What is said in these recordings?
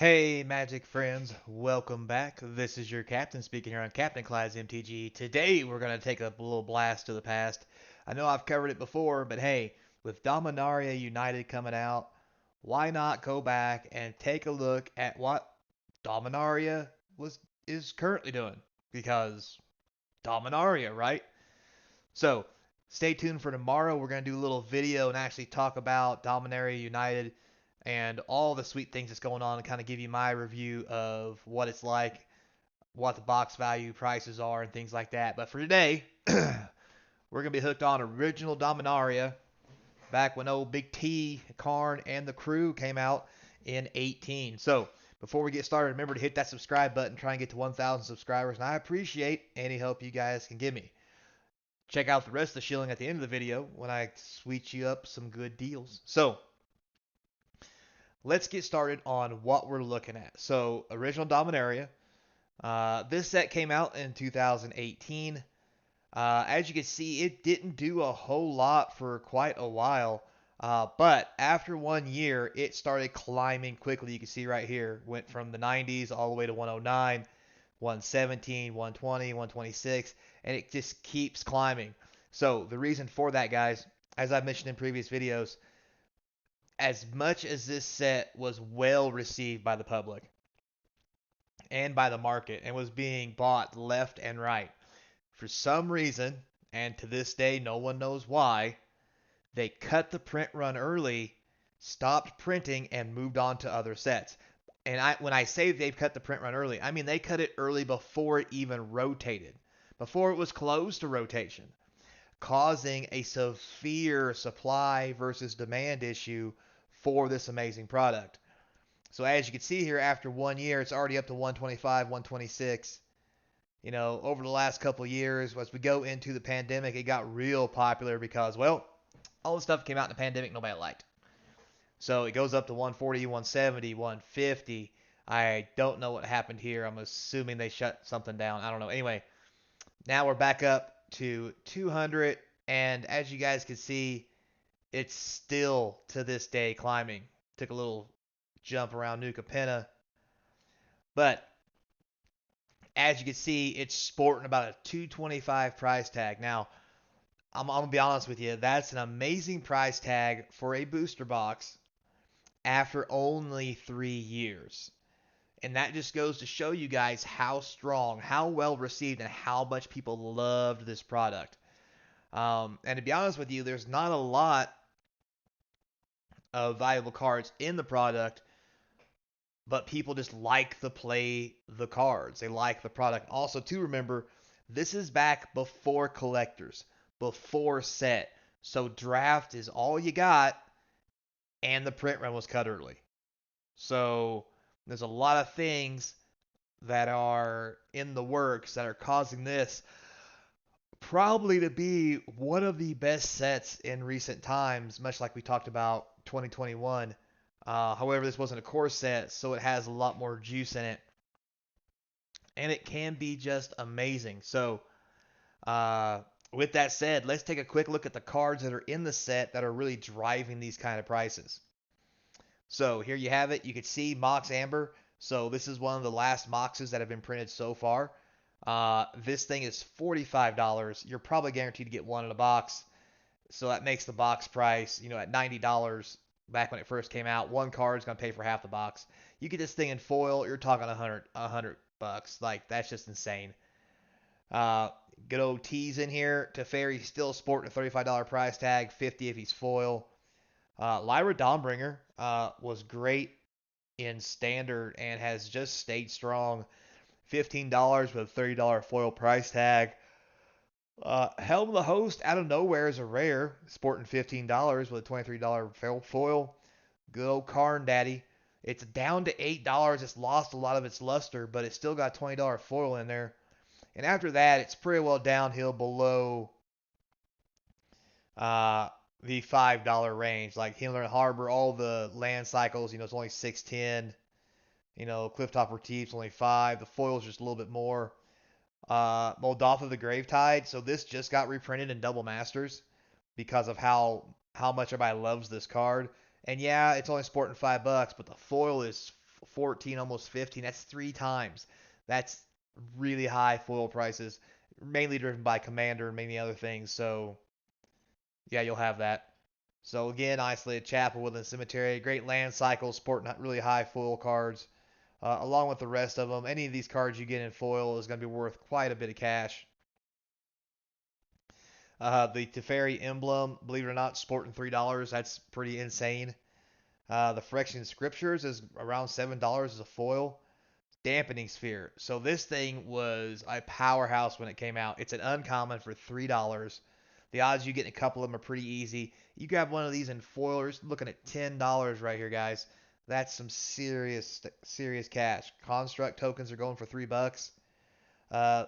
Hey, Magic friends, welcome back. This is your captain speaking here on Captain Clyde's MTG. Today, we're going to take a little blast to the past. I know I've covered it before, but hey, with Dominaria United coming out, why not go back and take a look at what Dominaria is currently doing? Because Dominaria, right? So, stay tuned for tomorrow. We're going to do a little video and actually talk about Dominaria United and all the sweet things that's going on and kind of give you my review of what it's like, what the box value prices are, and things like that. But for today, we're going to be hooked on original Dominaria back when old Big T, Karn, and the crew came out in 18. So before we get started, remember to hit that subscribe button, try and get to 1,000 subscribers, and I appreciate any help you guys can give me. Check out the rest of the shilling at the end of the video when I sweet you up some good deals. So let's get started on what we're looking at. So original Dominaria. This set came out in 2018. As you can see, it didn't do a whole lot for quite a while. But after 1 year, it started climbing quickly. You can see right here, went from the 90s all the way to 109, 117, 120, 126, and it just keeps climbing. So the reason for that, guys, as I've mentioned in previous videos, as much as this set was well received by the public and by the market and was being bought left and right, for some reason, and to this day no one knows why, they cut the print run early, stopped printing, and moved on to other sets. And when I say they've cut the print run early, I mean they cut it early before it even rotated, before it was close to rotation, causing a severe supply versus demand issue for this amazing product. So as you can see here, after 1 year, it's already up to 125, 126. Over the last couple of years, as we go into the pandemic, it got real popular because, well, all the stuff came out in the pandemic nobody liked. So it goes up to 140, 170, 150. I don't know what happened here. I'm assuming they shut something down. I don't know. Anyway, now we're back up to 200, and as you guys can see, it's still to this day climbing. Took a little jump around New Capenna, but as you can see, it's sporting about a 225 price tag. Now, I'm gonna be honest with you, that's an amazing price tag for a booster box after only 3 years. And that just goes to show you guys how strong, how well received, and how much people loved this product. And to be honest with you, there's not a lot of valuable cards in the product, but people just like to play the cards. They like the product. Also, to remember, this is back before collectors, before set. So draft is all you got, and the print run was cut early. So there's a lot of things that are in the works that are causing this probably to be one of the best sets in recent times, much like we talked about 2021. However, this wasn't a core set, so it has a lot more juice in it. And it can be just amazing. So, with that said, let's take a quick look at the cards that are in the set that are really driving these kind of prices. So, here you have it. You can see Mox Amber. So, this is one of the last Moxes that have been printed so far. This thing is $45. You're probably guaranteed to get one in a box. So that makes the box price, at $90 back when it first came out. One card is going to pay for half the box. You get this thing in foil, you're talking $100 bucks. Like, that's just insane. Uh, Good old T's in here. Teferi still sporting a $35 price tag, $50 if he's foil. Lyra Dawnbringer was great in standard and has just stayed strong. $15 with a $30 foil price tag. Helm of the Host out of nowhere is a rare, sporting $15 with a $23 foil. Good old Karn Daddy. It's down to $8. It's lost a lot of its luster, but it's still got $20 foil in there. And after that, it's pretty well downhill below the $5 range. Like Himmler and Harbor, all the land cycles, it's only 610. Clifftop Retief's only 5. The foil's just a little bit more. Moldova the Gravetide. So this just got reprinted in Double Masters because of how much everybody loves this card. And yeah, it's only sporting $5, but the foil is 14, almost 15. That's three times. That's really high foil prices, mainly driven by Commander and many other things. So yeah, you'll have that. So again, isolated chapel within cemetery, great land cycle, sporting really high foil cards, along with the rest of them. Any of these cards you get in foil is going to be worth quite a bit of cash. The Teferi emblem, believe it or not, sporting $3. That's pretty insane. The Phyrexian Scriptures is around $7 as a foil. Dampening Sphere. So this thing was a powerhouse when it came out. It's an uncommon for $3. The odds you get a couple of them are pretty easy. You grab one of these in foilers, looking at $10 right here, guys. That's some serious cash. Construct tokens are going for $3.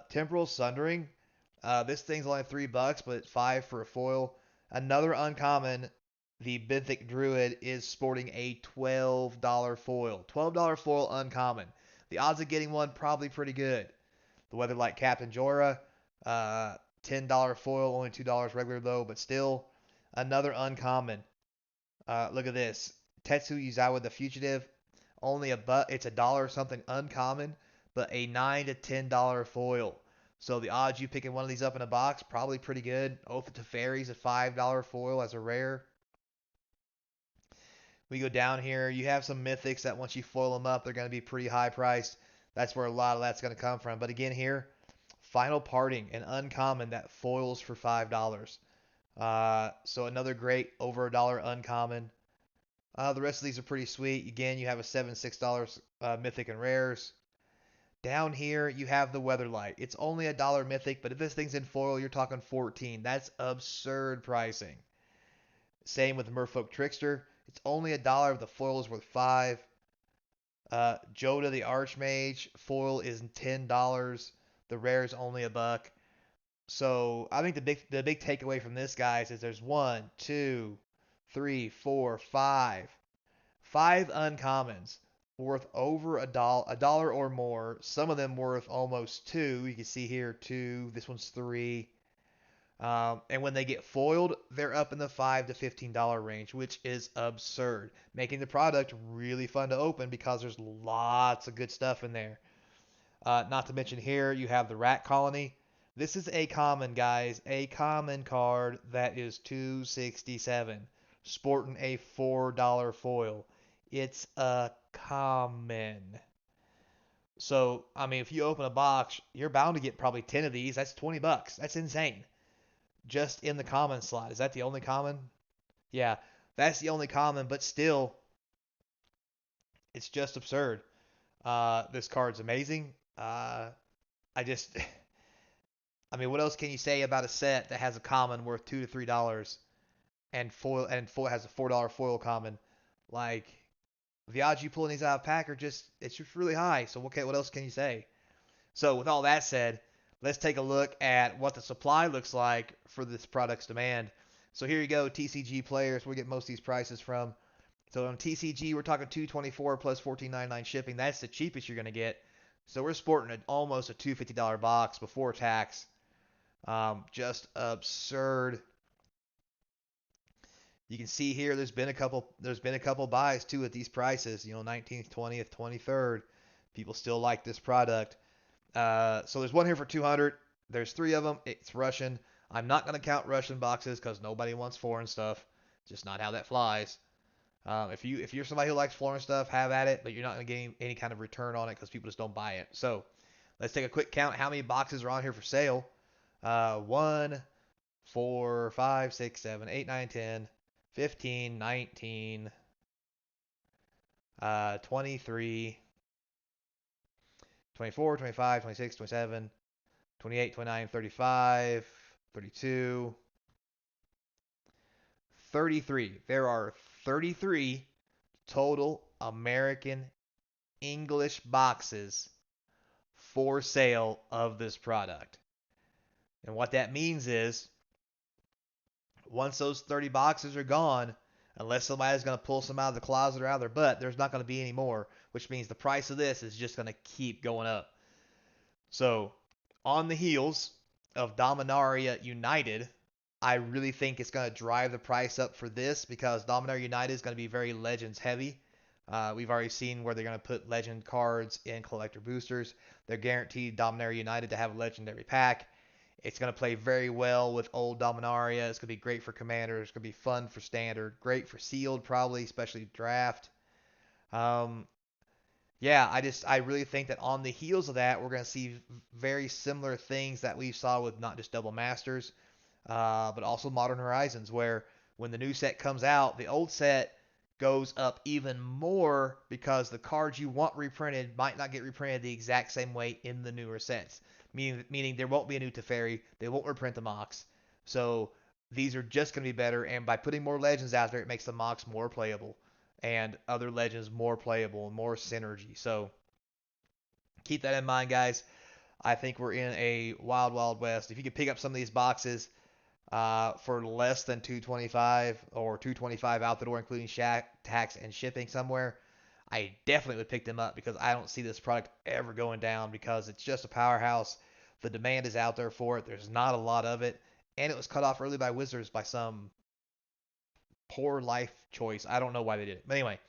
Temporal Sundering. This thing's only $3, but it's 5 for a foil. Another uncommon, the Benthic Druid is sporting a $12 foil. $12 foil uncommon. The odds of getting one probably pretty good. The Weatherlight Captain Jorah, $10 foil, only $2 regular though, but still another uncommon. Look at this. Tetsu Yuzawa the Fugitive, only it's a dollar something uncommon, but a $9 to $10 foil. So the odds you picking one of these up in a box probably pretty good. Oath of Teferi's a $5 foil as a rare. We go down here. You have some mythics that once you foil them up, they're going to be pretty high priced. That's where a lot of that's going to come from. But again, here, Final Parting, an uncommon that foils for $5. So another great over $1 uncommon. The rest of these are pretty sweet. Again, you have a $7-6 mythic and rares. Down here, you have the Weatherlight. It's only a dollar mythic, but if this thing's in foil, you're talking 14. That's absurd pricing. Same with Merfolk Trickster. It's only a dollar, but the foil is worth 5. Joda the Archmage foil is $10. The rare is only $1. So I think the big takeaway from this, guys, is there's 1, 2, 3, 4, 5 uncommons worth over a dollar or more. Some of them worth almost 2. You can see here 2. This one's 3. And when they get foiled, they're up in the $5 to $15 range, which is absurd, making the product really fun to open because there's lots of good stuff in there. Not to mention here, you have the Rat Colony. This is a common, guys, a common card that is $267, sporting a $4 foil. It's a common. So, I mean, if you open a box, you're bound to get probably 10 of these. That's $20. That's insane. Just in the common slot. Is that the only common? Yeah, that's the only common, but still, it's just absurd. This card's amazing. I just, I mean, what else can you say about a set that has a common worth $2 to $3 and foil has a $4 foil common? Like, the odds you pulling these out of pack are it's just really high. So okay, what else can you say? So with all that said, let's take a look at what the supply looks like for this product's demand. So here you go, TCG players. We get most of these prices from. So on TCG, we're talking $224 plus $14.99 shipping. That's the cheapest you're going to get. So we're sporting almost a $250 box before tax. Just absurd. You can see here there's been a couple buys too at these prices. 19th, 20th, 23rd. People still like this product. So there's one here for 200. There's 3 of them. It's Russian. I'm not going to count Russian boxes because nobody wants foreign stuff. Just not how that flies. If you're somebody who likes foreign stuff, have at it, but you're not going to get any kind of return on it because people just don't buy it. So let's take a quick count. How many boxes are on here for sale? 1, 4, 5, 6, 7, 8, 9, 10, 15, 19, 23, 24, 25, 26, 27, 28, 29, 35, 32, 33. There are 33 total American English boxes for sale of this product. And what that means is, once those 30 boxes are gone, unless somebody's going to pull some out of the closet or out of their butt, there's not going to be any more, which means the price of this is just going to keep going up. So, on the heels of Dominaria United, I really think it's going to drive the price up for this because Dominaria United is going to be very Legends heavy. We've already seen where they're going to put legend cards in collector boosters. They're guaranteed Dominaria United to have a legendary pack. It's going to play very well with old Dominaria. It's going to be great for Commander. It's going to be fun for Standard. Great for Sealed, probably, especially Draft. Um, yeah, I really think that on the heels of that, we're going to see very similar things that we saw with not just Double Masters, but also Modern Horizons, where when the new set comes out, the old set goes up even more because the cards you want reprinted might not get reprinted the exact same way in the newer sets. Meaning there won't be a new Teferi, they won't reprint the Mox. So these are just going to be better, and by putting more legends out there, it makes the Mox more playable and other legends more playable and more synergy. So keep that in mind, guys. I think we're in a wild, wild west. If you could pick up some of these boxes for less than 225 or 225 out the door, including tax and shipping somewhere, I definitely would pick them up because I don't see this product ever going down because it's just a powerhouse. The demand is out there for it. There's not a lot of it, and it was cut off early by Wizards by some poor life choice. I don't know why they did it. But anyway,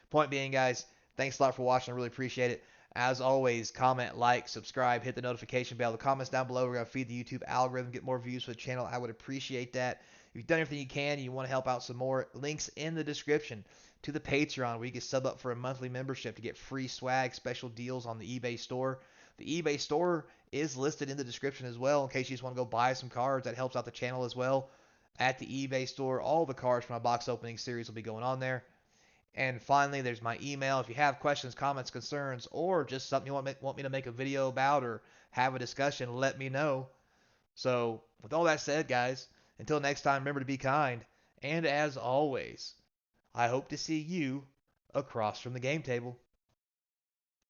point being, guys, thanks a lot for watching. I really appreciate it. As always, comment, like, subscribe, hit the notification bell. The comments down below are going to feed the YouTube algorithm, get more views for the channel. I would appreciate that. If you've done everything you can and you want to help out some more, links in the description to the Patreon where you can sub up for a monthly membership to get free swag, special deals on the eBay store. The eBay store is listed in the description as well in case you just want to go buy some cards. That helps out the channel as well. At the eBay store, all the cards from my box opening series will be going on there. And finally, there's my email. If you have questions, comments, concerns, or just something you want me to make a video about or have a discussion, let me know. So, with all that said, guys, until next time, remember to be kind. And as always, I hope to see you across from the game table.